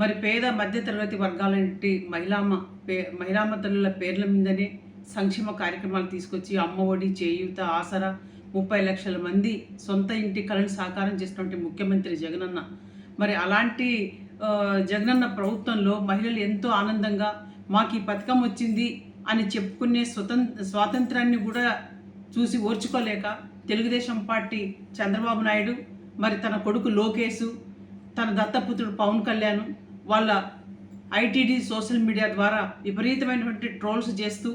మరి పేద మధ్యతరగతి వర్గాలంటి మహిళామ తల్లుల పేర్ల మీదనే సంక్షేమ కార్యక్రమాలు తీసుకొచ్చి అమ్మ ఒడి, చేయూత, ఆసరా 30 లక్షల మంది సొంత ఇంటి కలను సాకారం చేసినటువంటి ముఖ్యమంత్రి జగనన్న. మరి అలాంటి జగనన్న ప్రభుత్వంలో మహిళలు ఎంతో ఆనందంగా మాకు ఈ పథకం వచ్చింది అని చెప్పుకునే స్వాతంత్రాన్ని కూడా చూసి ఓర్చుకోలేక తెలుగుదేశం పార్టీ చంద్రబాబు నాయుడు, మరి తన కొడుకు లోకేష్, తన దత్తపుత్రుడు పవన్ కళ్యాణ్ వాళ్ళ ఐటీడీ సోషల్ మీడియా ద్వారా విపరీతమైనటువంటి ట్రోల్స్ చేస్తూ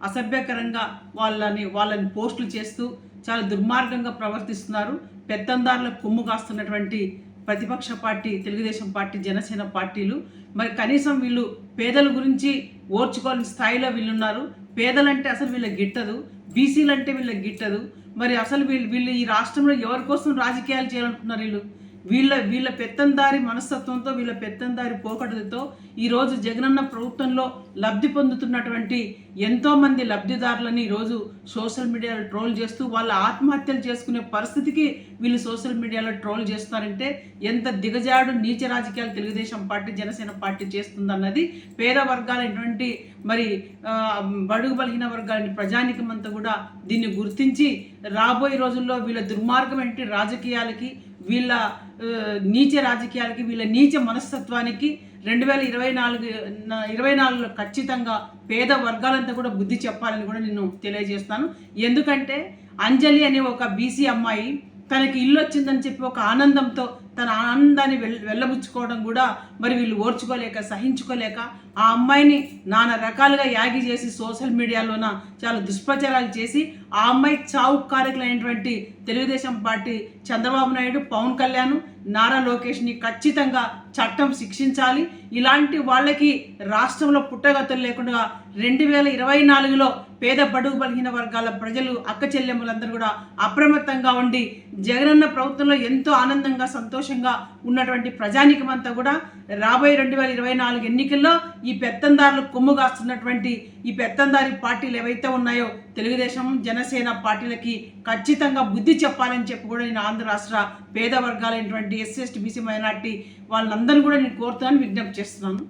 అసభ్యకరంగా వాళ్ళని పోస్టులు చేస్తూ చాలా దుర్మార్గంగా ప్రవర్తిస్తున్నారు. పెత్తందారులకు కొమ్ము కాస్తున్నటువంటి ప్రతిపక్ష పార్టీ తెలుగుదేశం పార్టీ, జనసేన పార్టీలు మరి కనీసం వీళ్ళు పేదల గురించి ఓర్చుకోని స్థాయిలో వీళ్ళున్నారు. పేదలంటే అసలు వీళ్ళకి గిట్టదు, బీసీలంటే వీళ్ళకి గిట్టదు. మరి అసలు వీళ్ళు ఈ రాష్ట్రంలో ఎవరి కోసం రాజకీయాలు చేయాలనుకున్నారు? వీళ్ళ పెత్తందారి మనస్తత్వంతో, వీళ్ళ పెత్తందారి పోకడలతో ఈరోజు జగనన్న ప్రభుత్వంలో లబ్ధి పొందుతున్నటువంటి ఎంతోమంది లబ్ధిదారులని ఈరోజు సోషల్ మీడియాలో ట్రోల్ చేస్తూ వాళ్ళ ఆత్మహత్యలు చేసుకునే పరిస్థితికి వీళ్ళు సోషల్ మీడియాలో ట్రోల్ చేస్తున్నారంటే ఎంత దిగజాడు నీచ రాజకీయాలు తెలుగుదేశం పార్టీ, జనసేన పార్టీ చేస్తుందన్నది పేద వర్గాలైనటువంటి మరి బడుగు బలహీన వర్గాలని ప్రజానికం అంతా కూడా దీన్ని గుర్తించి రాబోయే రోజుల్లో వీళ్ళ దుర్మార్గమైన రాజకీయాలకి, వీళ్ళ నీచ రాజకీయాలకి, వీళ్ళ నీచ మనస్తత్వానికి 2024లో ఖచ్చితంగా పేద వర్గాలంతా కూడా బుద్ధి చెప్పాలని కూడా నేను తెలియజేస్తాను. ఎందుకంటే అంజలి అనే ఒక బీసీ అమ్మాయి తనకి ఇల్లు వచ్చిందని చెప్పి ఒక ఆనందంతో తన ఆనందాన్ని వెళ్ళబుచ్చుకోవడం కూడా మరి వీళ్ళు ఓర్చుకోలేక, సహించుకోలేక ఆ అమ్మాయిని నానా రకాలుగా యాగి చేసి సోషల్ మీడియాలోన చాలా దుష్ప్రచారాలు చేసి ఆ అమ్మాయి చావు కారకులైనటువంటి తెలుగుదేశం పార్టీ చంద్రబాబు నాయుడు, పవన్ కళ్యాణ్, నారా లోకేష్ని ఖచ్చితంగా చట్టం శిక్షించాలి. ఇలాంటి వాళ్ళకి రాష్ట్రంలో పుట్టగతులు లేకుండా 2024లో పేద బడుగు బలహీన వర్గాల ప్రజలు, అక్క చెల్లెమ్మలందరూ కూడా అప్రమత్తంగా ఉండి జగనన్న ప్రభుత్వంలో ఎంతో ఆనందంగా, సంతోషంగా ఉన్నటువంటి ప్రజానికమంతా కూడా రాబోయే 2024 ఎన్నికల్లో ఈ పెత్తందారులు కొమ్ము కాస్తున్నటువంటి ఈ పెత్తందారి పార్టీలు ఏవైతే ఉన్నాయో తెలుగుదేశం, జనసేన పార్టీలకి ఖచ్చితంగా బుద్ధి చెప్పాలని చెప్పి కూడా నేను ఆంధ్ర రాష్ట్ర పేద వర్గాలైనటువంటి ఎస్సీ, ఎస్టీ, బీసీ, మైనార్టీ వాళ్ళందరూ కూడా నేను కోరుతున్నాను, విజ్ఞప్తి చేస్తున్నాను.